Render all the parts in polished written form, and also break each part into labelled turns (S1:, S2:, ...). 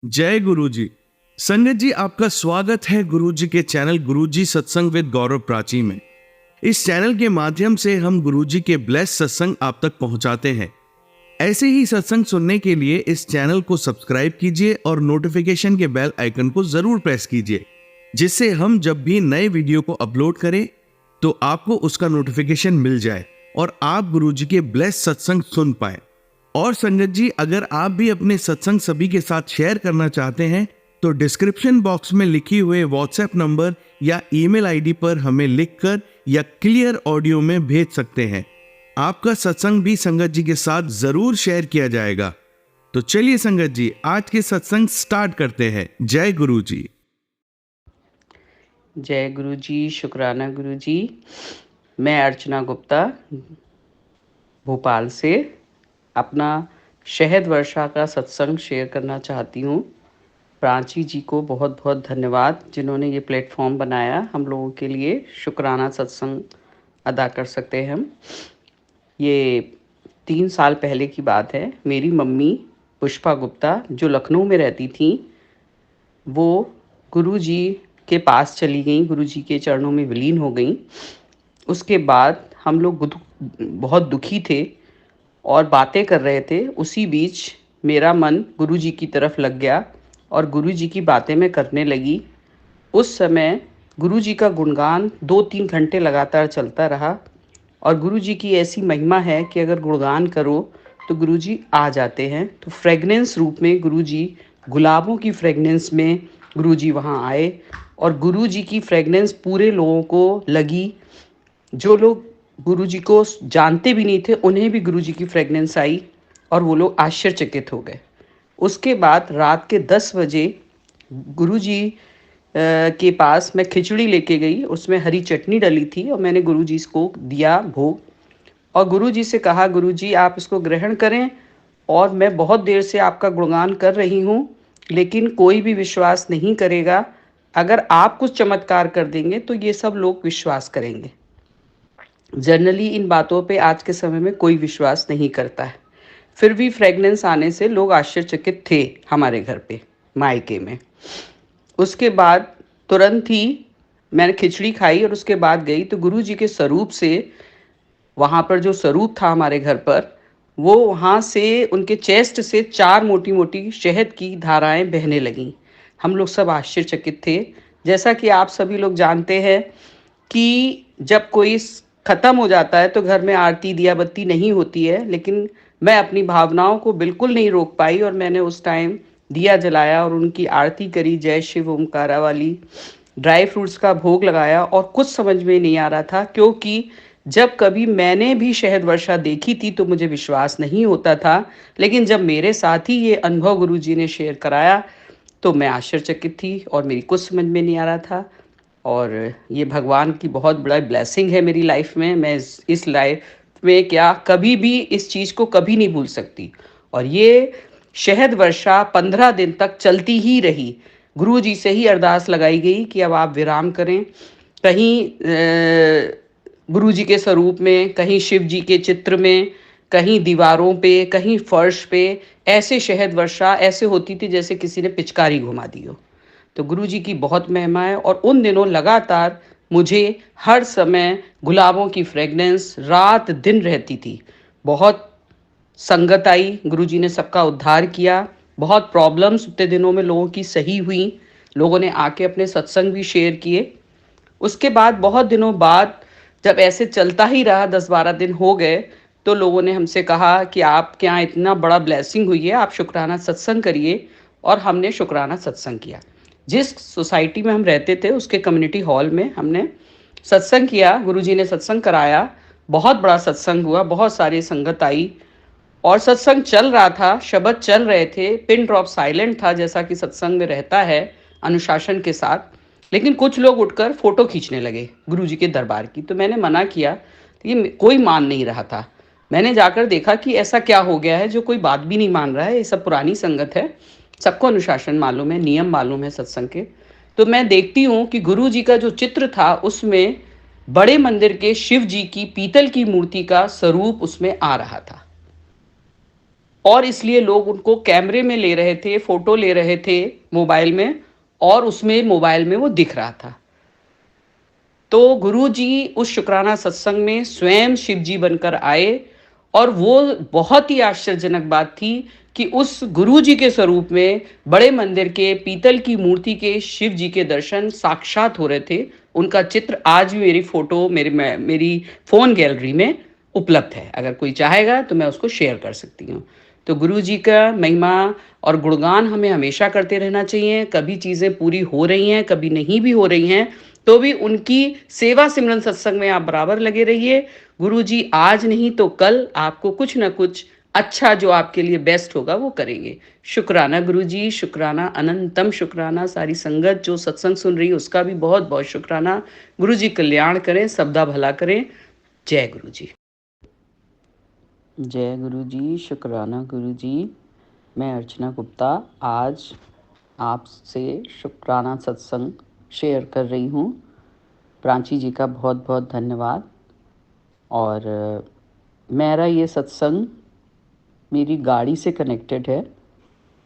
S1: जय गुरु जी। संगत जी, आपका स्वागत है गुरु जी के चैनल गुरु जी सत्संग विद गौरव प्राची में। इस चैनल के माध्यम से हम गुरु जी के ब्लेस सत्संग आप तक पहुंचाते हैं। ऐसे ही सत्संग सुनने के लिए इस चैनल को सब्सक्राइब कीजिए और नोटिफिकेशन के बेल आइकन को जरूर प्रेस कीजिए, जिससे हम जब भी नए वीडियो को अपलोड करें तो आपको उसका नोटिफिकेशन मिल जाए और आप गुरु जी के ब्लेस सत्संग सुन पाए। और संगत जी, अगर आप भी अपने सत्संग सभी के साथ शेयर करना चाहते हैं तो डिस्क्रिप्शन बॉक्स में लिखी हुए व्हाट्सएप नंबर या ईमेल आईडी पर हमें लिखकर या क्लियर ऑडियो में भेज सकते हैं। आपका सत्संग भी संगत जी के साथ जरूर शेयर किया जाएगा। तो चलिए संगत जी, आज के सत्संग स्टार्ट करते हैं। जय गुरु जी।
S2: जय गुरु जी, शुक्राना गुरु जी। मैं अर्चना गुप्ता भोपाल से अपना शहद वर्षा का सत्संग शेयर करना चाहती हूँ। प्राची जी को बहुत बहुत धन्यवाद जिन्होंने ये प्लेटफॉर्म बनाया हम लोगों के लिए। शुक्राना सत्संग अदा कर सकते हैं हम। ये 3 साल पहले की बात है। मेरी मम्मी पुष्पा गुप्ता जो लखनऊ में रहती थी, वो गुरु जी के पास चली गई, गुरु जी के चरणों में विलीन हो गई। उसके बाद हम लोग बहुत दुखी थे और बातें कर रहे थे। उसी बीच मेरा मन गुरु जी की तरफ लग गया और गुरु जी की बातें मैं करने लगी। उस समय गुरु जी का गुणगान 2-3 घंटे लगातार चलता रहा और गुरु जी की ऐसी महिमा है कि अगर गुणगान करो तो गुरु जी आ जाते हैं। तो फ्रेगनेंस रूप में गुरु जी, गुलाबों की फ्रेगनेंस में गुरु जी वहाँ आए और गुरु जी की फ्रेगनेंस पूरे लोगों को लगी। जो लोग गुरु जी को जानते भी नहीं थे उन्हें भी गुरु जी की फ्रेगनेंस आई और वो लोग आश्चर्यचकित हो गए। उसके बाद रात के 10 बजे गुरु जी के पास मैं खिचड़ी लेके गई। उसमें हरी चटनी डली थी और मैंने गुरु जी को दिया भोग और गुरु जी से कहा, गुरु जी आप इसको ग्रहण करें और मैं बहुत देर से आपका गुणगान कर रही हूँ, लेकिन कोई भी विश्वास नहीं करेगा। अगर आप कुछ चमत्कार कर देंगे तो ये सब लोग विश्वास करेंगे। जनरली इन बातों पे आज के समय में कोई विश्वास नहीं करता है। फिर भी फ्रेगनेंस आने से लोग आश्चर्यचकित थे हमारे घर पे, मायके में। उसके बाद तुरंत ही मैंने खिचड़ी खाई और उसके बाद गई तो गुरु जी के स्वरूप से, वहाँ पर जो स्वरूप था हमारे घर पर, वो वहाँ से उनके चेस्ट से 4 मोटी मोटी शहद की धाराएं बहने लगीं। हम लोग सब आश्चर्यचकित थे। जैसा कि आप सभी लोग जानते हैं कि जब कोई ख़त्म हो जाता है तो घर में आरती दिया बत्ती नहीं होती है, लेकिन मैं अपनी भावनाओं को बिल्कुल नहीं रोक पाई और मैंने उस टाइम दिया जलाया और उनकी आरती करी, जय शिव ओमकारा वाली। ड्राई फ्रूट्स का भोग लगाया और कुछ समझ में नहीं आ रहा था, क्योंकि जब कभी मैंने भी शहद वर्षा देखी थी तो मुझे विश्वास नहीं होता था, लेकिन जब मेरे साथ ही ये अनुभव गुरु जी ने शेयर कराया तो मैं आश्चर्यचकित थी और मेरी कुछ समझ में नहीं आ रहा था। और ये भगवान की बहुत बड़ा ब्लेसिंग है मेरी लाइफ में। मैं इस लाइफ में क्या कभी भी इस चीज़ को कभी नहीं भूल सकती। और ये शहद वर्षा 15 दिन तक चलती ही रही। गुरु जी से ही अरदास लगाई गई कि अब आप विराम करें। कहीं गुरु जी के स्वरूप में, कहीं शिव जी के चित्र में, कहीं दीवारों पे, कहीं फर्श पे, ऐसे शहद वर्षा ऐसे होती थी जैसे किसी ने पिचकारी घुमा दी हो। तो गुरु जी की बहुत महिमा है। और उन दिनों लगातार मुझे हर समय गुलाबों की फ्रेगनेंस रात दिन रहती थी। बहुत संगत आई, गुरु जी ने सबका उद्धार किया। बहुत प्रॉब्लम्स उतने दिनों में लोगों की सही हुई। लोगों ने आके अपने सत्संग भी शेयर किए। उसके बाद बहुत दिनों बाद जब ऐसे चलता ही रहा, 10-12 दिन हो गए, तो लोगों ने हमसे कहा कि आप क्या इतना बड़ा ब्लेसिंग हुई है, आप शुक्राना सत्संग करिए। और हमने शुक्राना सत्संग किया। जिस सोसाइटी में हम रहते थे उसके कम्युनिटी हॉल में हमने सत्संग किया। गुरुजी ने सत्संग कराया, बहुत बड़ा सत्संग हुआ, बहुत सारी संगत आई और सत्संग चल रहा था, शब्द चल रहे थे, पिन ड्रॉप साइलेंट था जैसा कि सत्संग में रहता है अनुशासन के साथ। लेकिन कुछ लोग उठकर फोटो खींचने लगे गुरुजी के दरबार की। तो मैंने मना किया, ये कोई मान नहीं रहा था। मैंने जाकर देखा कि ऐसा क्या हो गया है जो कोई बात भी नहीं मान रहा है। ये सब पुरानी संगत है, सबको अनुशासन मालूम है, नियम मालूम है सत्संग के। तो मैं देखती हूँ कि गुरु जी का जो चित्र था उसमें बड़े मंदिर के शिव जी की पीतल की मूर्ति का स्वरूप उसमें आ रहा था। और इसलिए लोग उनको कैमरे में ले रहे थे, फ़ोटो ले रहे थे मोबाइल में, और उसमें मोबाइल में वो दिख रहा था। तो गुरुजी उस शुक्राना सत्संग में स्वयं शिव जी बनकर आए, और वो बहुत ही आश्चर्यजनक बात थी कि उस गुरुजी के स्वरूप में बड़े मंदिर के पीतल की मूर्ति के शिव जी के दर्शन साक्षात हो रहे थे। उनका चित्र आज भी मेरी फ़ोटो मेरी फ़ोन गैलरी में उपलब्ध है। अगर कोई चाहेगा तो मैं उसको शेयर कर सकती हूँ। तो गुरु जी का महिमा और गुणगान हमें हमेशा करते रहना चाहिए। कभी चीज़ें पूरी हो रही हैं, कभी नहीं भी हो रही हैं, तो भी उनकी सेवा सिमरन सत्संग में आप बराबर लगे रहिए। गुरु जी आज नहीं तो कल आपको कुछ न कुछ अच्छा, जो आपके लिए बेस्ट होगा, वो करेंगे। शुक्राना गुरु जी, शुक्राना, अनंतम शुक्राना। सारी संगत जो सत्संग सुन रही है उसका भी बहुत बहुत शुक्राना। गुरु जी कल्याण करें, सबदा भला करें। जय गुरु जी। जय गुरु जी, शुक्राना गुरु जी। मैं अर्चना गुप्ता आज आपसे शुक्राना सत्संग शेयर कर रही हूँ। प्राची जी का बहुत बहुत धन्यवाद। और मेरा ये सत्संग मेरी गाड़ी से कनेक्टेड है।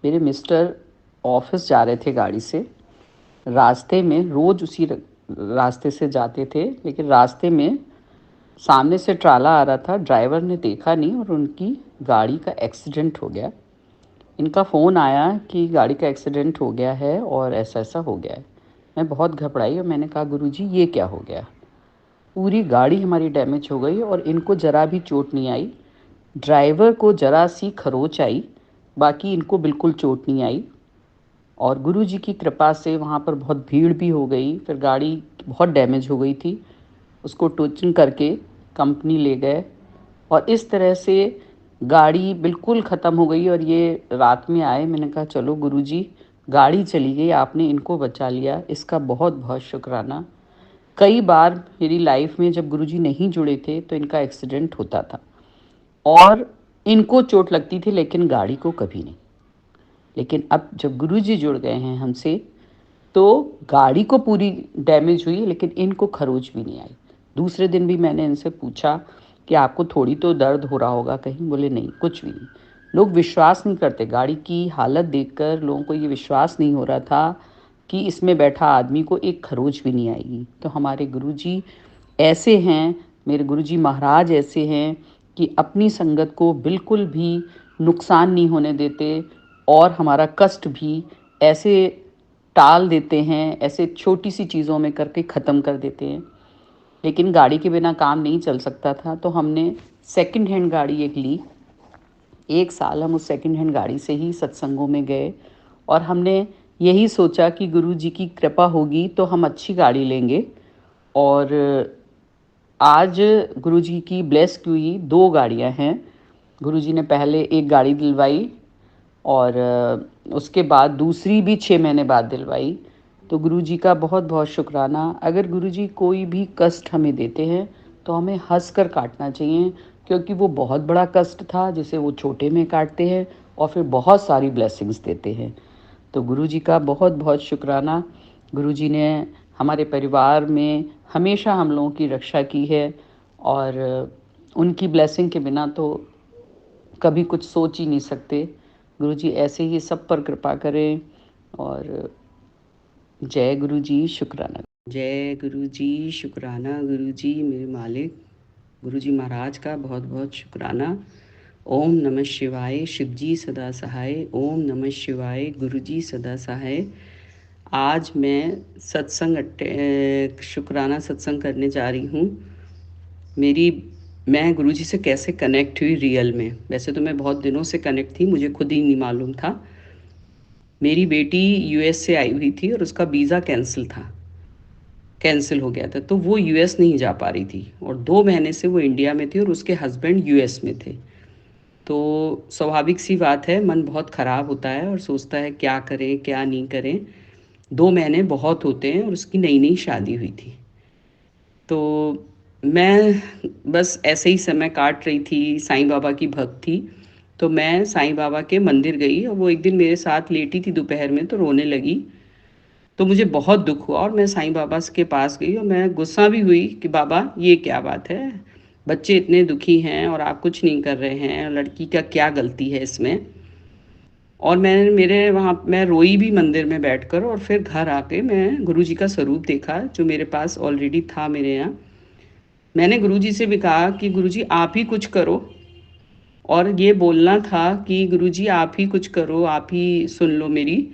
S2: मेरे मिस्टर ऑफिस जा रहे थे गाड़ी से, रास्ते में रोज़ उसी रास्ते से जाते थे, लेकिन रास्ते में सामने से ट्राला आ रहा था, ड्राइवर ने देखा नहीं और उनकी गाड़ी का एक्सीडेंट हो गया। इनका फ़ोन आया कि गाड़ी का एक्सीडेंट हो गया है और ऐसा ऐसा हो गया है। मैं बहुत घबराई और मैंने कहा गुरुजी ये क्या हो गया। पूरी गाड़ी हमारी डैमेज हो गई और इनको ज़रा भी चोट नहीं आई। ड्राइवर को ज़रा सी खरोच आई, बाकी इनको बिल्कुल चोट नहीं आई। और गुरुजी की कृपा से वहाँ पर बहुत भीड़ भी हो गई। फिर गाड़ी बहुत डैमेज हो गई थी, उसको टोचिंग करके कंपनी ले गए, और इस तरह से गाड़ी बिल्कुल ख़त्म हो गई। और ये रात में आए, मैंने कहा चलो गुरुजी, गाड़ी चली गई, आपने इनको बचा लिया, इसका बहुत बहुत शुक्राना। कई बार मेरी लाइफ में जब गुरुजी नहीं जुड़े थे तो इनका एक्सीडेंट होता था और इनको चोट लगती थी, लेकिन गाड़ी को कभी नहीं। लेकिन अब जब गुरुजी जुड़ गए हैं हमसे, तो गाड़ी को पूरी डैमेज हुई लेकिन इनको खरोच भी नहीं आई। दूसरे दिन भी मैंने इनसे पूछा कि आपको थोड़ी तो दर्द हो रहा होगा कहीं, बोले नहीं, कुछ भी नहीं। लोग विश्वास नहीं करते, गाड़ी की हालत देखकर लोगों को ये विश्वास नहीं हो रहा था कि इसमें बैठा आदमी को एक खरोच भी नहीं आएगी। तो हमारे गुरुजी ऐसे हैं, मेरे गुरुजी महाराज ऐसे हैं कि अपनी संगत को बिल्कुल भी नुकसान नहीं होने देते, और हमारा कष्ट भी ऐसे टाल देते हैं, ऐसे छोटी सी चीज़ों में करके ख़त्म कर देते हैं। लेकिन गाड़ी के बिना काम नहीं चल सकता था, तो हमने सेकंड हैंड गाड़ी एक ली। 1 साल हम उस सेकंड हैंड गाड़ी से ही सत्संगों में गए, और हमने यही सोचा कि गुरु जी की कृपा होगी तो हम अच्छी गाड़ी लेंगे। और आज गुरु जी की ब्लेस की हुई 2 गाड़ियाँ हैं। गुरु जी ने पहले एक गाड़ी दिलवाई, और उसके बाद दूसरी भी 6 महीने बाद दिलवाई। तो गुरुजी का बहुत बहुत शुक्राना। अगर गुरुजी कोई भी कष्ट हमें देते हैं तो हमें हंस कर काटना चाहिए, क्योंकि वो बहुत बड़ा कष्ट था जिसे वो छोटे में काटते हैं और फिर बहुत सारी ब्लेसिंग्स देते हैं। तो गुरुजी का बहुत बहुत शुक्राना। गुरुजी ने हमारे परिवार में हमेशा हम लोगों की रक्षा की है, और उनकी ब्लेसिंग के बिना तो कभी कुछ सोच ही नहीं सकते। गुरुजी ऐसे ही सब पर कृपा करें। और जय गुरु जी, शुक्राना। जय गुरु जी, शुक्राना गुरु जी, मेरे मालिक गुरु जी महाराज का बहुत बहुत शुक्राना। ओम नमः शिवाय, शिव जी सदा सहाय। ओम नमः शिवाय, गुरु जी सदा सहाय। आज मैं शुक्राना सत्संग करने जा रही हूँ। मैं गुरुजी से कैसे कनेक्ट हुई रियल में। वैसे तो मैं बहुत दिनों से कनेक्ट थी, मुझे खुद ही नहीं मालूम था। मेरी बेटी यूएस से आई हुई थी और उसका वीज़ा कैंसिल हो गया था, तो वो यूएस नहीं जा पा रही थी, और 2 महीने से वो इंडिया में थी और उसके हस्बैंड यूएस में थे। तो स्वाभाविक सी बात है, मन बहुत ख़राब होता है और सोचता है क्या करें क्या नहीं करें। 2 महीने बहुत होते हैं और उसकी नई नई शादी हुई थी। तो मैं बस ऐसे ही समय काट रही थी, साईं बाबा की भक्त थी। तो मैं साईं बाबा के मंदिर गई और वो एक दिन मेरे साथ लेटी थी दोपहर में, तो रोने लगी। तो मुझे बहुत दुख हुआ और मैं साईं बाबा के पास गई और मैं गुस्सा भी हुई कि बाबा ये क्या बात है, बच्चे इतने दुखी हैं और आप कुछ नहीं कर रहे हैं, लड़की का क्या गलती है इसमें। और मैं रोई भी मंदिर में बैठकर, और फिर घर आके मैं गुरुजी का स्वरूप देखा जो मेरे पास ऑलरेडी था मेरे यहाँ। मैंने गुरुजी से भी कहा कि गुरुजी आप ही कुछ करो, और ये बोलना था कि गुरुजी आप ही कुछ करो, आप ही सुन लो मेरी।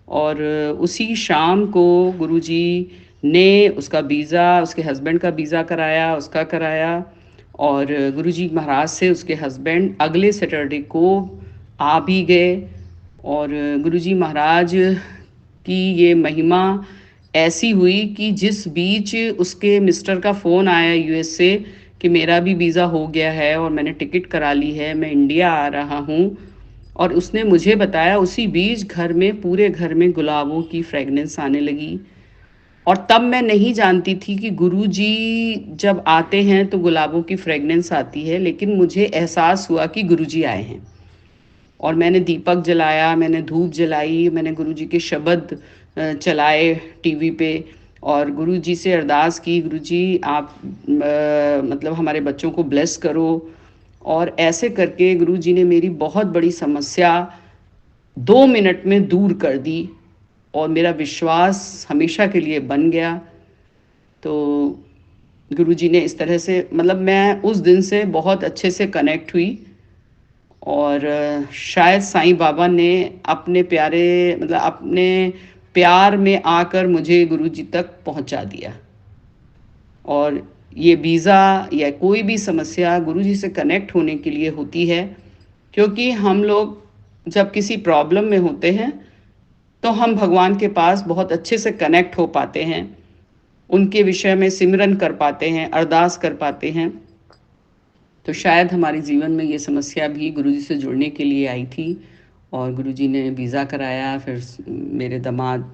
S2: और उसी शाम को गुरुजी ने उसका वीज़ा, उसके हस्बैंड का वीज़ा कराया, उसका कराया। और गुरुजी महाराज से उसके हस्बैंड अगले सैटरडे को आ भी गए। और गुरुजी महाराज की ये महिमा ऐसी हुई कि जिस बीच उसके मिस्टर का फ़ोन आया यूएस से कि मेरा भी वीज़ा हो गया है और मैंने टिकट करा ली है, मैं इंडिया आ रहा हूँ। और उसने मुझे बताया उसी बीच घर में, पूरे घर में गुलाबों की फ्रेगनेंस आने लगी। और तब मैं नहीं जानती थी कि गुरुजी जब आते हैं तो गुलाबों की फ्रेगनेंस आती है, लेकिन मुझे एहसास हुआ कि गुरुजी आए हैं। और मैंने दीपक जलाया, मैंने धूप जलाई, मैंने गुरुजी के शब्द चलाए टीवी पे, और गुरुजी से अरदास की, गुरुजी आप मतलब हमारे बच्चों को ब्लेस करो। और ऐसे करके गुरुजी ने मेरी बहुत बड़ी समस्या 2 मिनट में दूर कर दी, और मेरा विश्वास हमेशा के लिए बन गया। तो गुरुजी ने इस तरह से, मतलब मैं उस दिन से बहुत अच्छे से कनेक्ट हुई। और शायद साईं बाबा ने अपने प्यारे, मतलब अपने प्यार में आकर मुझे गुरुजी तक पहुंचा दिया। और ये वीज़ा या कोई भी समस्या गुरुजी से कनेक्ट होने के लिए होती है, क्योंकि हम लोग जब किसी प्रॉब्लम में होते हैं तो हम भगवान के पास बहुत अच्छे से कनेक्ट हो पाते हैं, उनके विषय में सिमरन कर पाते हैं, अरदास कर पाते हैं। तो शायद हमारे जीवन में ये समस्या भी गुरुजी से जुड़ने के लिए आई थी, और गुरुजी ने वीज़ा कराया। फिर मेरे दामाद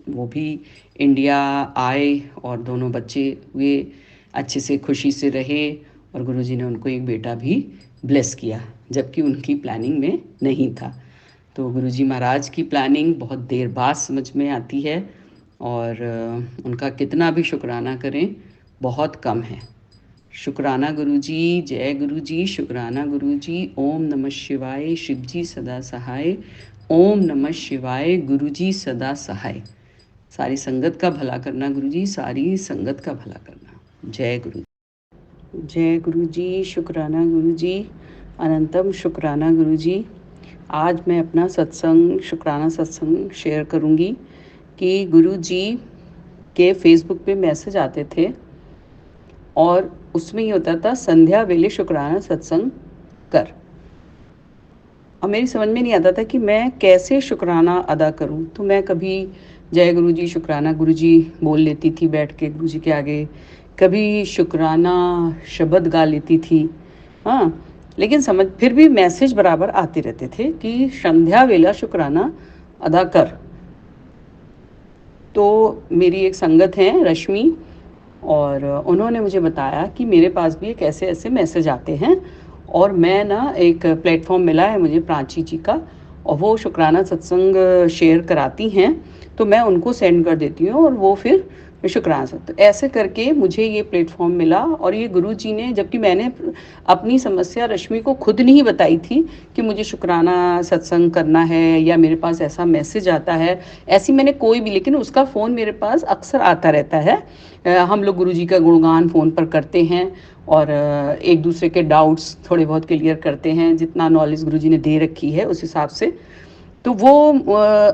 S2: वो भी इंडिया आए, और दोनों बच्चे हुए, अच्छे से खुशी से रहे। और गुरुजी ने उनको एक बेटा भी ब्लेस किया, जबकि उनकी प्लानिंग में नहीं था। तो गुरुजी महाराज की प्लानिंग बहुत देर बाद समझ में आती है, और उनका कितना भी शुक्राना करें बहुत कम है। शुक्राना गुरुजी, जय गुरुजी, शुक्राना गुरुजी। ओम नमः शिवाय, शिवजी सदा सहाय। ओम नमः शिवाय, गुरुजी सदा सहाय। सारी संगत का भला करना गुरुजी, सारी संगत का भला करना। जय गुरु। जय गुरुजी, शुक्राना गुरुजी, अनंतम शुक्राना गुरुजी। आज मैं अपना सत्संग, शुक्राना सत्संग शेयर करूंगी कि गुरुजी के फेसबुक पे मैसेज आते थे, और उसमें ये होता था संध्या वेले शुक्राना सत्संग कर। और मेरी समझ में नहीं आता था कि मैं कैसे शुक्राना अदा करूं। तो मैं कभी जय गुरुजी, शुक्राना गुरुजी बोल लेती थी बैठ के गुरुजी के आगे, कभी शुक्राना शब्द गा लेती थी। हाँ, लेकिन समझ फिर भी मैसेज बराबर आते रहते थे कि संध्या वेला शुक्राना अदा कर। तो मेरी एक संगत है रश्मि, और उन्होंने मुझे बताया कि मेरे पास भी एक ऐसे ऐसे मैसेज आते हैं, और मैं ना एक प्लेटफॉर्म मिला है मुझे प्राची जी का, और वो शुक्राना सत्संग शेयर कराती हैं, तो मैं उनको सेंड कर देती हूँ और वो फिर शुक्राना सत्संग। तो ऐसे करके मुझे ये प्लेटफॉर्म मिला, और ये गुरु जी ने, जबकि मैंने अपनी समस्या रश्मि को खुद नहीं बताई थी कि मुझे शुक्राना सत्संग करना है या मेरे पास ऐसा मैसेज आता है, ऐसी मैंने कोई भी, लेकिन उसका फ़ोन मेरे पास अक्सर आता रहता है। हम लोग गुरुजी का गुणगान फ़ोन पर करते हैं, और एक दूसरे के डाउट्स थोड़े बहुत क्लियर करते हैं, जितना नॉलेज गुरुजी ने दे रखी है उस हिसाब से। तो वो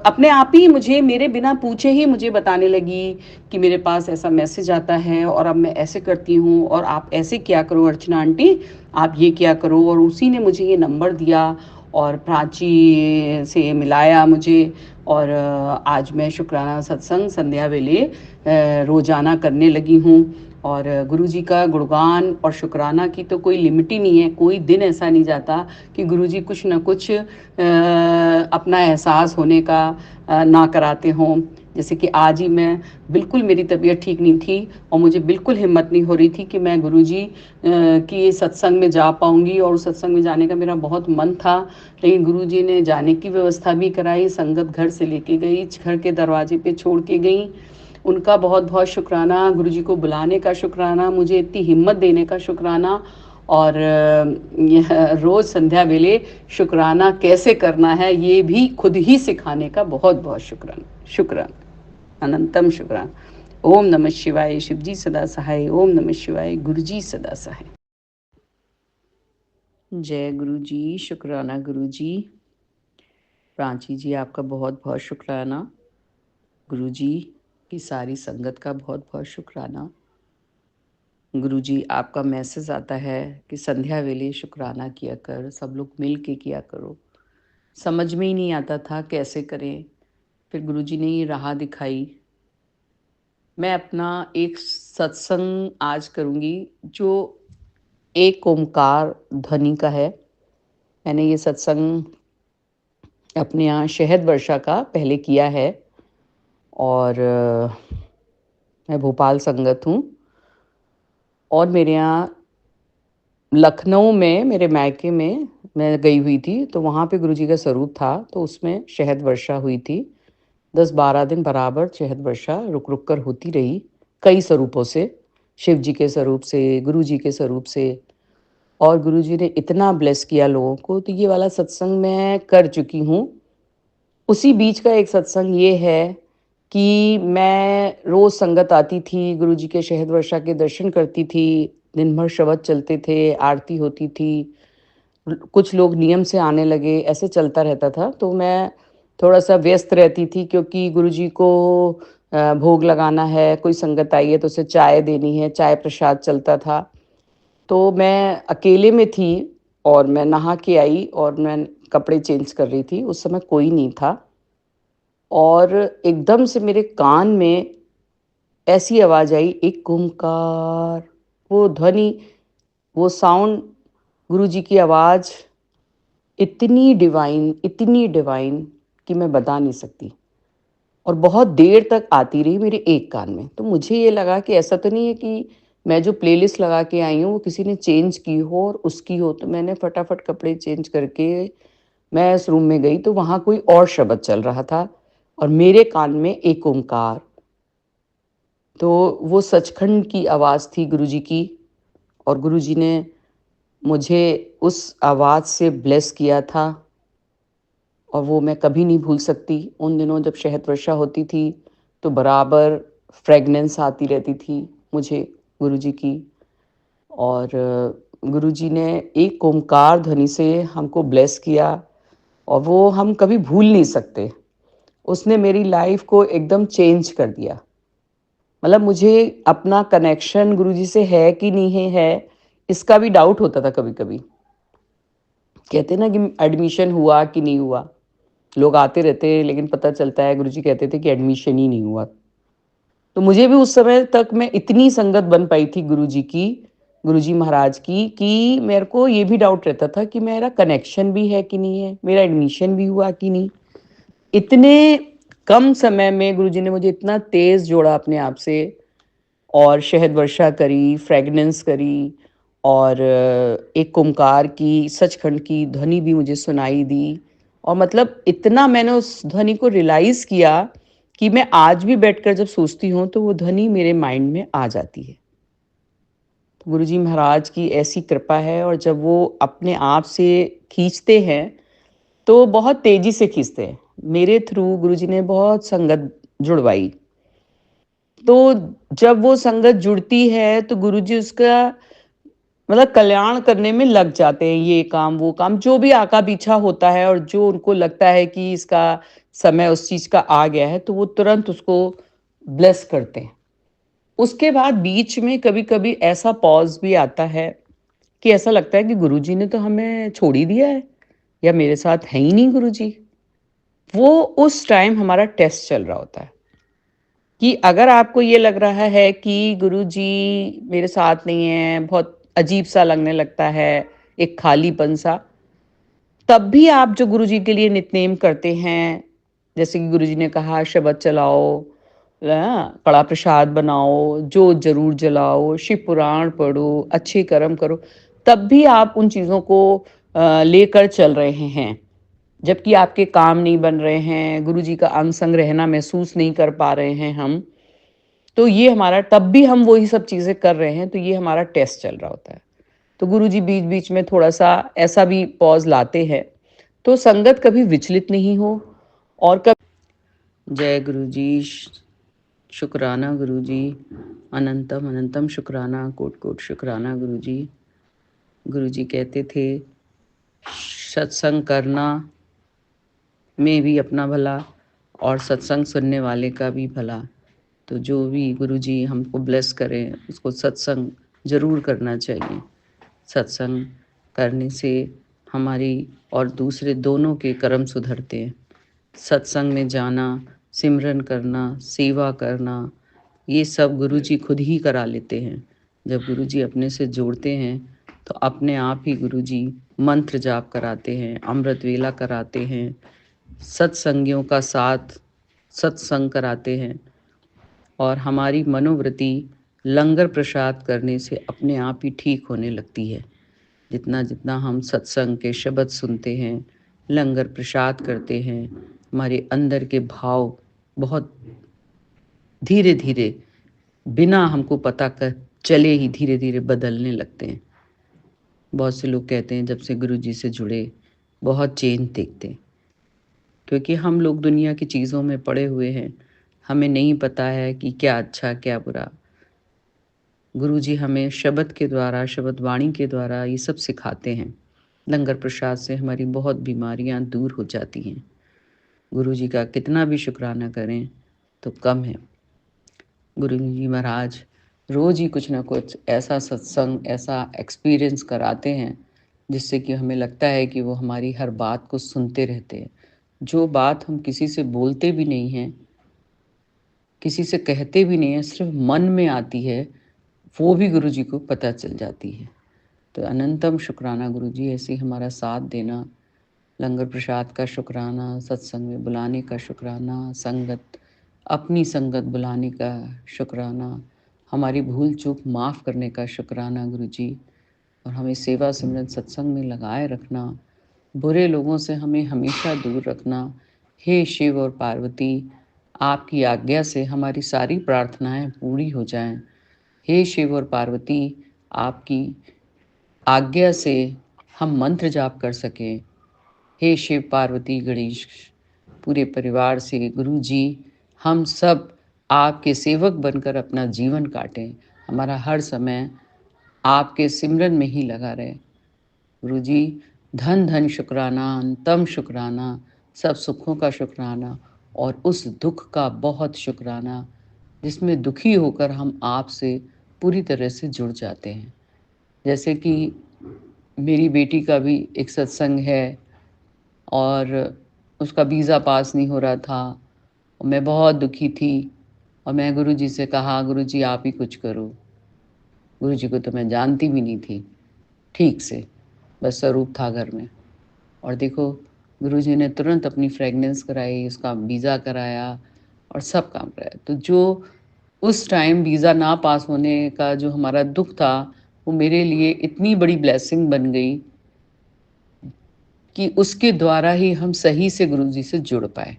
S2: अपने आप ही मुझे, मेरे बिना पूछे ही मुझे बताने लगी कि मेरे पास ऐसा मैसेज आता है, और अब मैं ऐसे करती हूँ, और आप ऐसे क्या करो अर्चना आंटी, आप ये क्या करो। और उसी ने मुझे ये नंबर दिया और प्राची से मिलाया मुझे, और आज मैं शुक्राना सत्संग संध्या वेले रोज़ाना करने लगी हूँ। और गुरुजी का गुणगान और शुक्राना की तो कोई लिमिट ही नहीं है, कोई दिन ऐसा नहीं जाता कि गुरुजी कुछ न कुछ अपना एहसास होने का ना कराते हों। जैसे कि आज ही मैं, बिल्कुल मेरी तबीयत ठीक नहीं थी, और मुझे बिल्कुल हिम्मत नहीं हो रही थी कि मैं गुरुजी की सत्संग में जा पाऊँगी, और उस सत्संग में जाने का मेरा बहुत मन था। लेकिन गुरुजी ने जाने की व्यवस्था भी कराई, संगत घर से लेके गई, घर के दरवाजे पे छोड़ के गई। उनका बहुत-बहुत शुक्राना, गुरुजी को बुलाने का शुक्राना, मुझे इतनी हिम्मत देने का शुक्राना और यह रोज़ संध्या वेले शुक्राना कैसे करना है, ये भी खुद ही सिखाने का बहुत-बहुत शुक्राना। शुक्राना, अनंतम शुक्राना। ओम नमः शिवाय, शिवजी सदा सहाय। ओम नमः शिवाय, गुरुजी सदा सहाय। जय गुरुजी, शुक्राना गुरुजी। प्राची जी, आपका बहुत-बहुत शुक्राना। गुरुजी की सारी संगत का बहुत-बहुत शुक्राना। गुरुजी, आपका मैसेज आता है कि संध्या वेले शुक्राना किया कर, सब लोग मिल के किया करो। समझ में ही नहीं आता था कैसे करें, फिर गुरुजी ने ये राह दिखाई। मैं अपना एक सत्संग आज करूँगी जो एक ओंकार ध्वनि का है। मैंने ये सत्संग अपने यहाँ शहद वर्षा का पहले किया है और मैं भोपाल संगत हूँ और मेरे यहाँ लखनऊ में मेरे मायके में मैं गई हुई थी, तो वहाँ पे गुरुजी का स्वरूप था, तो उसमें शहद वर्षा हुई थी। 10-12 दिन बराबर शहद वर्षा रुक-रुक कर होती रही, कई स्वरूपों से, शिव जी के स्वरूप से, गुरुजी के स्वरूप से और गुरुजी ने इतना ब्लेस किया लोगों को, तो ये वाला सत्संग मैं कर चुकी हूँ। उसी बीच का एक सत्संग ये है कि मैं रोज़ संगत आती थी, गुरुजी के शहद वर्षा के दर्शन करती थी, दिन भर शबद चलते थे, आरती होती थी, कुछ लोग नियम से आने लगे, ऐसे चलता रहता था। तो मैं थोड़ा-सा व्यस्त रहती थी क्योंकि गुरुजी को भोग लगाना है, कोई संगत आई है तो उसे चाय देनी है, चाय प्रसाद चलता था। तो मैं अकेले में थी और मैं नहा के आई और मैं कपड़े चेंज कर रही थी, उस समय कोई नहीं था और एकदम से मेरे कान में ऐसी आवाज़ आई, एक ओंकार, वो ध्वनि, वो साउंड, गुरुजी की आवाज़ इतनी डिवाइन कि मैं बता नहीं सकती और बहुत देर तक आती रही मेरे एक कान में। तो मुझे ये लगा कि ऐसा तो नहीं है कि मैं जो प्लेलिस्ट लगा के आई हूँ वो किसी ने चेंज की हो और उसकी हो, तो मैंने फटाफट कपड़े चेंज करके मैं इस रूम में गई तो वहाँ कोई और शब्द चल रहा था और मेरे कान में एक ओंकार। तो वो सचखंड की आवाज़ थी गुरुजी की और गुरुजी ने मुझे उस आवाज़ से ब्लेस किया था और वो मैं कभी नहीं भूल सकती। उन दिनों जब शहद वर्षा होती थी, तो बराबर फ्रेगनेंस आती रहती थी मुझे गुरुजी की और गुरुजी ने एक ओंकार ध्वनि से हमको ब्लेस किया और वो हम कभी भूल नहीं सकते। उसने मेरी लाइफ़ को एकदम चेंज कर दिया। मतलब मुझे अपना कनेक्शन गुरुजी से है कि नहीं है, इसका भी डाउट होता था कभी-कभी। कहते हैं ना कि एडमिशन हुआ कि नहीं हुआ? लोग आते रहते हैं लेकिन पता चलता है गुरुजी कहते थे कि एडमिशन ही नहीं हुआ। तो मुझे भी उस समय तक मैं इतनी संगत बन पाई थी गुरुजी की, गुरुजी महाराज की कि मेरे को ये भी डाउट रहता था कि मेरा कनेक्शन भी है कि नहीं है, मेरा एडमिशन भी हुआ कि नहीं। इतने कम समय में गुरुजी ने मुझे इतना तेज़ जोड़ा अपने आप से और शहद वर्षा करी, फ्रेगनेंस करी और एक ओंकार की, सचखंड की ध्वनि भी मुझे सुनाई दी और मतलब इतना मैंने उस ध्वनि को रियलाइज़ किया कि मैं आज भी बैठकर जब सोचती हूँ तो वो ध्वनि मेरे माइंड में आ जाती है। तो गुरुजी महाराज की ऐसी कृपा है और जब वो अपने आप से खींचते हैं, तो बहुत तेज़ी से खींचते हैं। मेरे थ्रू गुरुजी ने बहुत संगत जुड़वाई। तो जब वो संगत जुड़ती है तो गुरुजी उसका मतलब कल्याण करने में लग जाते हैं, ये काम, वो काम, जो भी आका पीछा होता है और जो उनको लगता है कि इसका समय उस चीज़ का आ गया है, तो वो तुरंत उसको ब्लेस करते हैं। उसके बाद बीच में कभी-कभी ऐसा पॉज़ भी आता है कि ऐसा लगता है कि गुरुजी ने तो हमें छोड़ ही दिया है या मेरे साथ हैं ही नहीं गुरुजी। वो उस टाइम हमारा टेस्ट चल रहा होता है कि अगर आपको ये लग रहा है कि गुरुजी मेरे साथ नहीं है, बहुत अजीब-सा लगने लगता है, एक खालीपन-सा, तब भी आप जो गुरुजी के लिए नित्य-नेम करते हैं, जैसे कि गुरुजी ने कहा शबद चलाओ, कड़ा प्रसाद बनाओ, जोत ज़रूर जलाओ, शिव पुराण पढ़ो, अच्छे कर्म करो, तब भी आप उन चीज़ों को लेकर चल रहे हैं। जबकि आपके काम नहीं बन रहे हैं, गुरुजी का अंग-संग रहना महसूस नहीं कर पा रहे हैं हम, तो ये हमारा, तब भी हम वही सब चीज़ें कर रहे हैं, तो ये हमारा टेस्ट चल रहा होता है। तो गुरुजी बीच-बीच में थोड़ा-सा ऐसा भी पॉज़ लाते हैं, तो संगत कभी विचलित नहीं हो और कब जय गुरुजी, शुक्राना गुरुजी, अनंतम अनंतम शुक्राना, कोटि-कोटि शुक्राना गुरुजी। गुरुजी कहते थे, सत्संग करना में भी अपना भला और सत्संग सुनने वाले का भी भला। तो जो भी गुरुजी हमको ब्लेस करें, उसको सत्संग ज़रूर करना चाहिए। सत्संग करने से हमारी और दूसरे दोनों के कर्म सुधरते हैं। सत्संग में जाना, सिमरन करना, सेवा करना, ये सब गुरुजी खुद ही करा लेते हैं। जब गुरुजी अपने से जोड़ते हैं, तो अपने आप ही गुरुजी मंत्र जाप कराते हैं, अमृत वेला कराते हैं, सत्संगियों का साथ सत्संग कराते हैं और हमारी मनोवृत्ति लंगर प्रसाद करने से अपने आप ही ठीक होने लगती है। जितना जितना हम सत्संग के शब्द सुनते हैं, लंगर प्रसाद करते हैं, हमारे अंदर के भाव बहुत धीरे-धीरे, बिना हमको पता कर चले ही धीरे-धीरे बदलने लगते हैं। बहुत से लोग कहते हैं जब से गुरुजी से जुड़े, बहुत चेंज दिखते हैं। क्योंकि हम लोग दुनिया की चीज़ों में पड़े हुए हैं, हमें नहीं पता है कि क्या अच्छा, क्या बुरा। गुरुजी हमें शब्द के द्वारा, शब्द वाणी के द्वारा ये सब सिखाते हैं। लंगर प्रसाद से हमारी बहुत बीमारियां दूर हो जाती हैं। गुरुजी का कितना भी शुक्राना करें तो कम है। गुरुजी महाराज रोज़ ही कुछ ना कुछ ऐसा सत्संग, ऐसा एक्सपीरियंस कराते हैं, जिससे कि हमें लगता है कि वो हमारी हर बात को सुनते रहते हैं। जो बात हम किसी से बोलते भी नहीं हैं, किसी से कहते भी नहीं हैं, सिर्फ मन में आती है, वो भी गुरुजी को पता चल जाती है। तो अनंतम शुक्राना गुरुजी, ऐसे ही हमारा साथ देना, लंगर प्रसाद का शुक्राना, सत्संग में बुलाने का शुक्राना, संगत, अपनी संगत बुलाने का शुक्राना, हमारी भूल चूक माफ़ करने का शुक्राना गुरुजी, और हमें सेवा सिमरन सत्संग में लगाए रखना, बुरे लोगों से हमें हमेशा दूर रखना। हे शिव और पार्वती, आपकी आज्ञा से हमारी सारी प्रार्थनाएं पूरी हो जाएं। हे शिव और पार्वती, आपकी आज्ञा से हम मंत्र जाप कर सकें। हे शिव पार्वती गणेश, पूरे परिवार से गुरुजी हम सब आपके सेवक बनकर अपना जीवन काटें। हमारा हर समय आपके सिमरन में ही लगा रहे। गुरुजी, धन धन शुक्राना, अंतम शुक्राना, सब सुखों का शुक्राना और उस दुख का बहुत शुक्राना जिसमें दुखी होकर हम आपसे पूरी तरह से जुड़ जाते हैं। जैसे कि मेरी बेटी का भी एक सत्संग है और उसका वीज़ा पास नहीं हो रहा था और मैं बहुत दुखी थी और मैं गुरुजी से कहा, गुरुजी आप ही कुछ करो। गुरुजी को तो मैं जानती भी नहीं थी ठीक से, बस स्वरूप था घर में। और देखो, गुरुजी ने तुरंत अपनी फ्रेगनेंस कराई, उसका वीज़ा कराया और सब काम कराया। तो जो उस टाइम वीज़ा ना पास होने का जो हमारा दुःख था, वो मेरे लिए इतनी बड़ी ब्लेसिंग बन गई कि उसके द्वारा ही हम सही से गुरुजी से जुड़ पाए।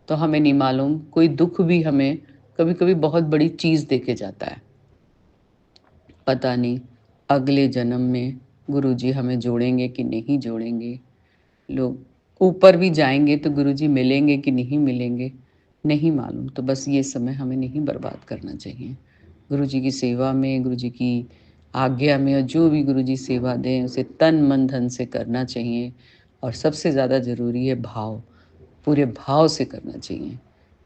S2: तो हमें नहीं मालूम, कोई दुःख भी हमें कभी-कभी बहुत बड़ी चीज़ दे के जाता है। पता नहीं अगले जन्म में गुरुजी हमें जोड़ेंगे कि नहीं जोड़ेंगे। लोग ऊपर भी जाएँगे तो गुरुजी मिलेंगे कि नहीं मिलेंगे, नहीं मालूम। तो बस ये समय हमें नहीं बर्बाद करना चाहिए। गुरुजी की सेवा में, गुरुजी की आज्ञा में और जो भी गुरुजी सेवा दें, उसे तन, मन, धन से करना चाहिए और सबसे ज़्यादा ज़रूरी है भाव, पूरे भाव से करना चाहिए।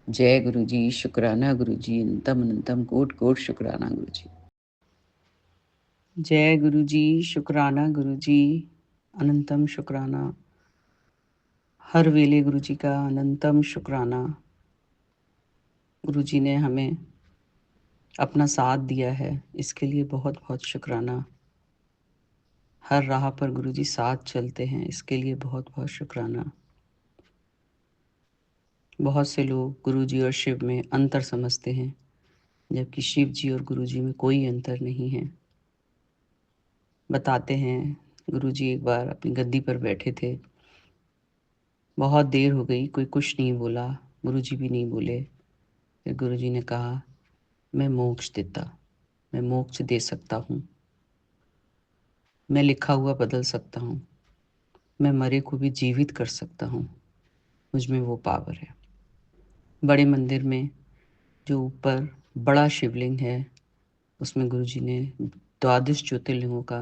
S2: जय गुरुजी, शुक्राना गुरुजी, अनंतम अनंतम कोटि-कोटि शुक्राना गुरुजी। जय गुरुजी, शुक्राना गुरुजी, अनंतम शुक्राना। हर वेले गुरुजी का अनंतम शुक्राना। गुरुजी ने हमें अपना साथ दिया है, इसके लिए बहुत-बहुत शुक्राना। हर राह पर गुरुजी साथ चलते हैं, इसके लिए बहुत-बहुत शुक्राना। बहुत से लोग गुरुजी और शिव में अंतर समझते हैं, जबकि शिव जी और गुरुजी में कोई अंतर नहीं है। बताते हैं, गुरुजी एक बार अपनी गद्दी पर बैठे थे। बहुत देर हो गई, कोई कुछ नहीं बोला, गुरुजी भी नहीं बोले। फिर गुरुजी ने कहा, मैं मोक्ष देता, मैं मोक्ष दे सकता हूँ, मैं लिखा हुआ बदल सकता हूँ, मैं मरे को भी जीवित कर सकता हूँ, मुझ में वो पावर है। बड़े मंदिर में जो ऊपर बड़ा शिवलिंग है, उसमें गुरुजी ने 12 ज्योतिर्लिंगों का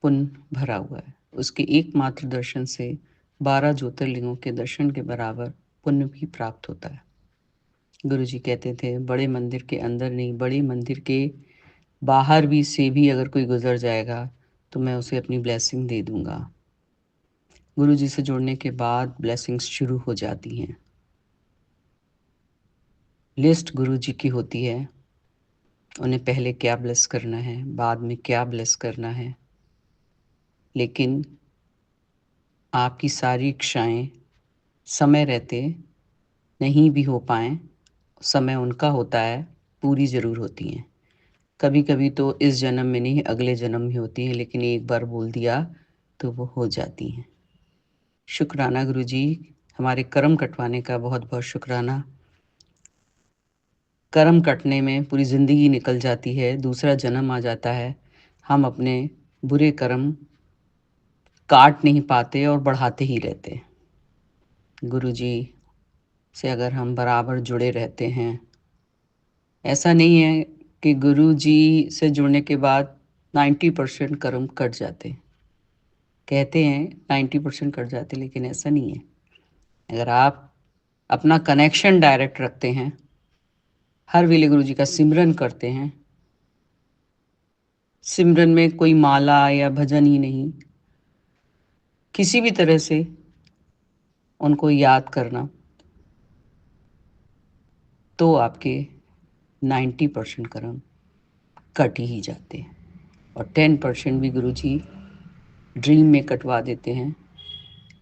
S2: पुण्य भरा हुआ है। उसके एकमात्र दर्शन से 12 ज्योतिर्लिंगों के दर्शन के बराबर पुण्य भी प्राप्त होता है। गुरुजी कहते थे, बड़े मंदिर के अंदर नहीं, बड़े मंदिर के बाहर भी से भी अगर कोई गुजर जाएगा तो मैं उसे अपनी ब्लेसिंग दे दूंगा। गुरुजी से जुड़ने के बाद ब्लेसिंग्स शुरू हो जाती हैं। लिस्ट गुरुजी की होती है, उन्हें पहले क्या ब्लेस करना है, बाद में क्या ब्लेस करना है, लेकिन आपकी सारी इच्छाएं समय रहते नहीं भी हो पाएं, समय उनका होता है, पूरी ज़रूर होती हैं। कभी कभी तो इस जन्म में नहीं, अगले जन्म में होती हैं, लेकिन एक बार बोल दिया तो वो हो जाती हैं। शुक्राना गुरुजी, हमारे कर्म कटवाने का बहुत बहुत शुक्राना। कर्म कटने में पूरी ज़िंदगी निकल जाती है, दूसरा जन्म आ जाता है, हम अपने बुरे कर्म काट नहीं पाते और बढ़ाते ही रहते। गुरुजी से अगर हम बराबर जुड़े रहते हैं, ऐसा नहीं है कि गुरुजी से जुड़ने के बाद 90% कर्म कट जाते। कहते हैं 90% कट जाते, लेकिन ऐसा नहीं है। अगर आप अपना कनेक्शन डायरेक्ट रखते हैं, हर वेले गुरुजी का सिमरन करते हैं, सिमरन में कोई माला या भजन ही नहीं, किसी भी तरह से उनको याद करना, तो आपके 90% कर्म कट ही जाते हैं और 10% भी गुरुजी ड्रीम में कटवा देते हैं,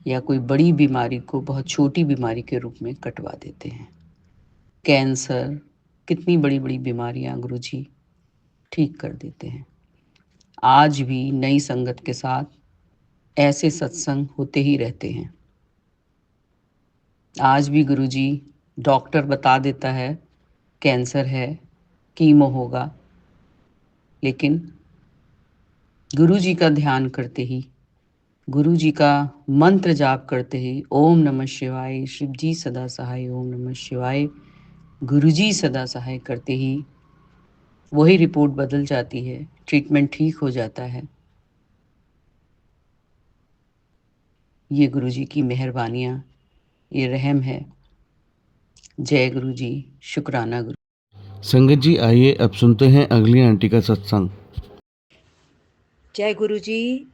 S2: या कोई बड़ी बीमारी को बहुत छोटी बीमारी के रूप में कटवा देते हैं। कैंसर, कितनी बड़ी बड़ी बीमारियां गुरुजी ठीक कर देते हैं। आज भी नई संगत के साथ ऐसे सत्संग होते ही रहते हैं। आज भी गुरुजी, डॉक्टर बता देता है कैंसर है, कीमो होगा, लेकिन गुरुजी का ध्यान करते ही, गुरुजी का मंत्र जाप करते ही, ओम नमः शिवाय, शिव जी सदा सहाय, ओम नमः शिवाय, गुरुजी सदा सहाय करते ही वही रिपोर्ट बदल जाती है, ट्रीटमेंट ठीक हो जाता है। ये गुरुजी की मेहरबानियाँ, ये रहम है। जय गुरुजी, शुक्राना गुरु।
S1: संगत जी, आइए अब सुनते हैं अगली आंटी का सत्संग।
S3: जय गुरु जी,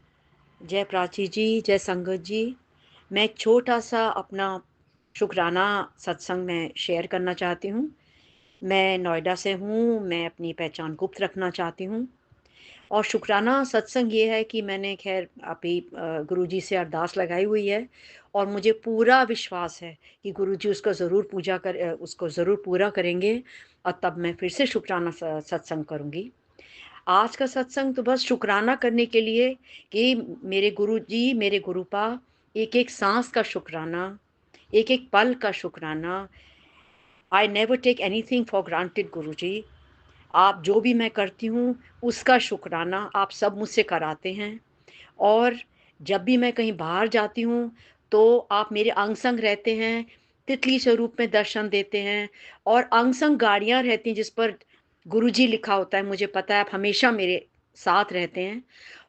S3: जय प्राची जी, जय संगत जी। मैं एक छोटा सा अपना शुक्राना सत्संग में शेयर करना चाहती हूँ। मैं नोएडा से हूँ, मैं अपनी पहचान गुप्त रखना चाहती हूँ। और शुक्राना सत्संग ये है कि मैंने खैर अभी गुरुजी से अरदास लगाई हुई है और मुझे पूरा विश्वास है कि गुरुजी उसको ज़रूर उसको ज़रूर पूरा करेंगे और तब मैं फिर से शुक्राना सत्संग करूँगी। आज का सत्संग तो बस शुक्राना करने के लिए कि मेरे गुरुजी, मेरे गुरुपा, एक-एक साँस का शुक्राना, एक-एक पल का शुक्राना। I never take anything for granted Guruji. आप जो भी मैं करती हूँ, उसका शुक्राना आप सब मुझसे कराते हैं और जब भी मैं कहीं बाहर जाती हूँ, तो आप मेरे अंग-संग रहते हैं, तितली स्वरूप में दर्शन देते हैं और अंग-संग गाड़ियाँ रहती हैं जिस पर गुरुजी लिखा होता है, मुझे पता है आप हमेशा मेरे साथ रहते हैं।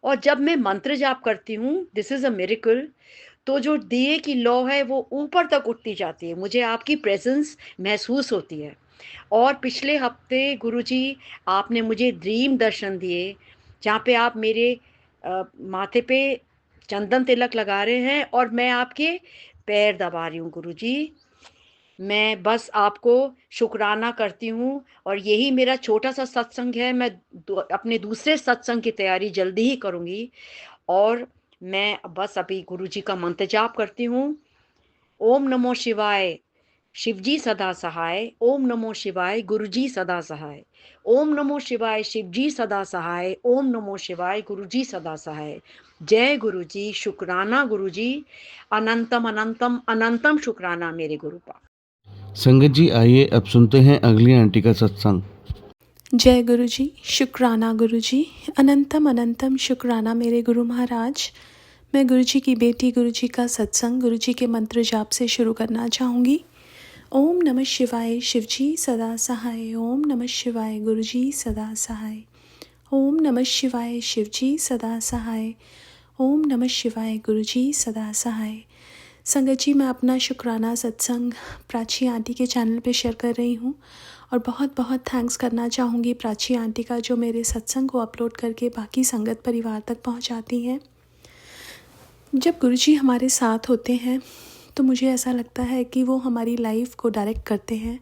S3: और जब मैं मंत्र जाप करती हूँ, दिस इज़ अ मिरेकल, तो जो दिए की लौ है वो ऊपर तक उठती जाती है, मुझे आपकी प्रेज़ेंस महसूस होती है। और पिछले हफ्ते गुरुजी आपने मुझे ड्रीम दर्शन दिए, जहाँ पे आप मेरे माथे पे चंदन तिलक लगा रहे हैं और मैं आपके पैर दबा रही हूँ गुरुजी। मैं बस आपको शुक्राना करती हूँ और यही मेरा छोटा-सा सत्संग है। मैं अपने दूसरे सत्संग की तैयारी जल्दी ही करूँगी और मैं बस अभी गुरुजी का मंत्र जाप करती हूँ। ओम नमो शिवाय, शिवजी सदा सहाय। ओम नमो शिवाय, गुरुजी सदा सहाय। ओम नमो शिवाय, शिवजी सदा सहाय। ओम नमो शिवाय, गुरुजी सदा सहाय। जय गुरुजी, शुक्राना गुरुजी, अनंतम अनंतम अनंतम शुक्राना मेरे गुरुपा।
S1: संगत जी, आइए अब सुनते हैं अगली आंटी का सत्संग।
S4: जय गुरु जी, शुक्राना गुरु जी, अनंतम अनंतम शुक्राना मेरे गुरु महाराज। मैं गुरु जी की बेटी गुरु जी का सत्संग गुरु जी के मंत्र जाप से शुरू करना चाहूँगी। ओम नमः शिवाय शिवजी सदा सहाय, ओम नमः शिवाय गुरु जी सदा सहाय, ओम नमः शिवाय शिवजी सदा सहाय, ओम नमः शिवाय गुरु जी सदा सहाय। संगत जी, मैं अपना शुक्राना सत्संग प्राची आंटी के चैनल पे शेयर कर रही हूँ और बहुत बहुत थैंक्स करना चाहूँगी प्राची आंटी का, जो मेरे सत्संग को अपलोड करके बाकी संगत परिवार तक पहुँचाती हैं। जब गुरुजी हमारे साथ होते हैं तो मुझे ऐसा लगता है कि वो हमारी लाइफ को डायरेक्ट करते हैं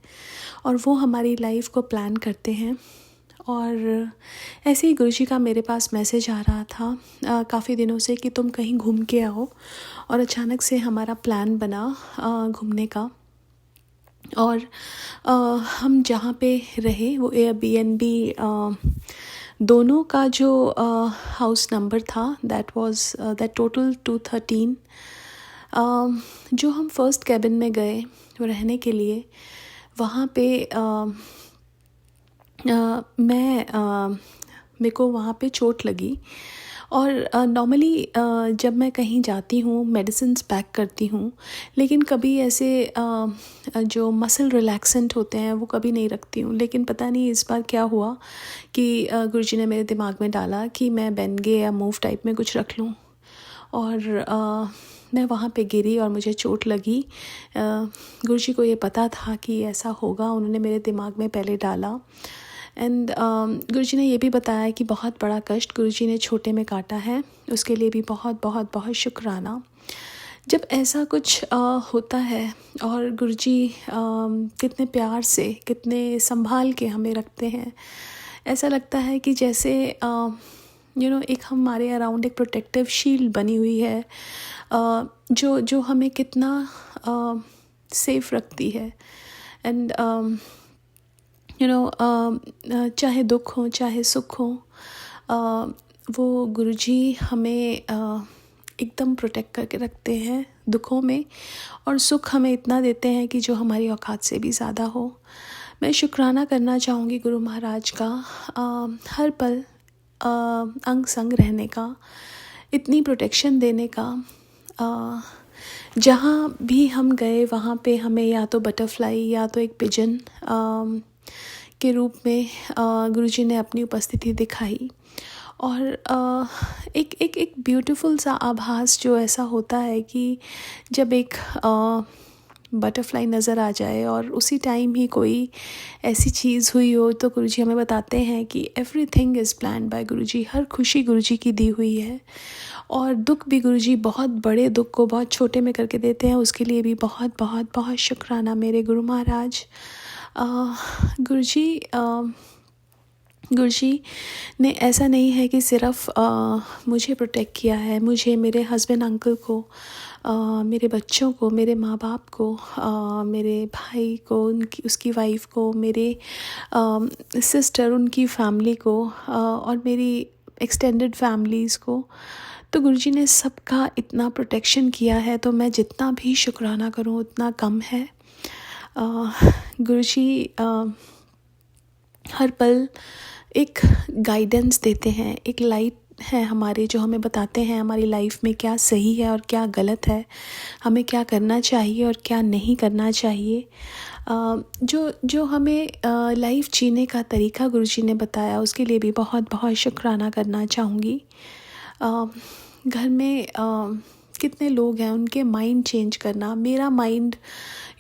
S4: और वो हमारी लाइफ को प्लान करते हैं। और ऐसे ही गुरुजी का मेरे पास मैसेज आ रहा था काफ़ी दिनों से कि तुम कहीं घूम के आओ, और अचानक से हमारा प्लान बना घूमने का। और हम जहाँ पे रहे वो एयरबीएनबी दोनों का जो हाउस नंबर था दैट टोटल 213। जो हम फर्स्ट कैबिन में गए वो रहने के लिए, वहाँ पे मेरे को वहाँ पे चोट लगी। और नॉर्मली जब मैं कहीं जाती हूँ मेडिसिन्स पैक करती हूँ, लेकिन कभी ऐसे जो मसल रिलैक्सेंट होते हैं वो कभी नहीं रखती हूँ। लेकिन पता नहीं इस बार क्या हुआ कि गुरुजी ने मेरे दिमाग में डाला कि मैं बेनगे या मूव टाइप में कुछ रख लूँ, और मैं वहाँ पे गिरी और मुझे चोट लगी। गुरुजी को ये पता था कि ऐसा होगा, उन्होंने मेरे दिमाग में पहले डाला। एंड गुरुजी ने ये भी बताया कि बहुत बड़ा कष्ट गुरुजी ने छोटे में काटा है, उसके लिए भी बहुत बहुत बहुत शुक्राना। जब ऐसा कुछ होता है और गुरुजी कितने प्यार से, कितने संभाल के हमें रखते हैं, ऐसा लगता है कि जैसे एक हमारे अराउंड एक प्रोटेक्टिव शील्ड बनी हुई है, जो हमें कितना सेफ रखती है। एंड चाहे दुख हो चाहे सुख हो, वो गुरुजी हमें एकदम प्रोटेक्ट करके रखते हैं दुखों में, और सुख हमें इतना देते हैं कि जो हमारी औकात से भी ज़्यादा हो। मैं शुक्राना करना चाहूँगी गुरु महाराज का, हर पल अंग संग रहने का, इतनी प्रोटेक्शन देने का। जहाँ भी हम गए वहाँ पे हमें या तो बटरफ्लाई या तो एक पिजन के रूप में गुरुजी ने अपनी उपस्थिति दिखाई। और एक ब्यूटीफुल सा आभास जो ऐसा होता है कि जब एक बटरफ्लाई नज़र आ जाए और उसी टाइम ही कोई ऐसी चीज़ हुई हो, तो गुरुजी हमें बताते हैं कि एवरीथिंग इज़ प्लान्ड बाय गुरुजी। हर खुशी गुरुजी की दी हुई है, और दुख भी गुरुजी बहुत बड़े दुख को बहुत छोटे में करके देते हैं। उसके लिए भी बहुत बहुत बहुत शुक्राना मेरे गुरु महाराज। गुरुजी ने ऐसा नहीं है कि सिर्फ़ मुझे प्रोटेक्ट किया है, मुझे, मेरे हस्बैंड अंकल को, मेरे बच्चों को, मेरे माँ बाप को, मेरे भाई को, उसकी वाइफ को, मेरे सिस्टर, उनकी फैमिली को, और मेरी एक्सटेंडेड फैमिलीज़ को। तो गुरुजी ने सबका इतना प्रोटेक्शन किया है, तो मैं जितना भी शुक्राना करूँ उतना कम है। गुरुजी हर पल एक गाइडेंस देते हैं, एक लाइट है हमारे, जो हमें बताते हैं हमारी लाइफ में क्या सही है और क्या गलत है, हमें क्या करना चाहिए और क्या नहीं करना चाहिए। जो हमें लाइफ जीने का तरीका गुरुजी ने बताया, उसके लिए भी बहुत बहुत शुक्राना करना चाहूँगी। घर में कितने लोग हैं, उनके माइंड चेंज करना। मेरा माइंड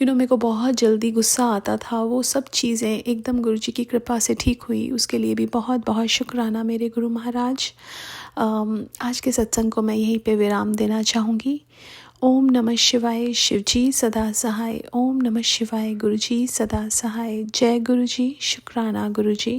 S4: मेरे को बहुत जल्दी गुस्सा आता था, वो सब चीज़ें एकदम गुरुजी की कृपा से ठीक हुई। उसके लिए भी बहुत बहुत शुक्राना मेरे गुरु महाराज। आज के सत्संग को मैं यहीं पे विराम देना चाहूँगी। ओम नमः शिवाय शिवजी सदा सहाय, ओम नमः शिवाय गुरुजी सदा सहाय। जय गुरुजी, शुक्राना गुरुजी।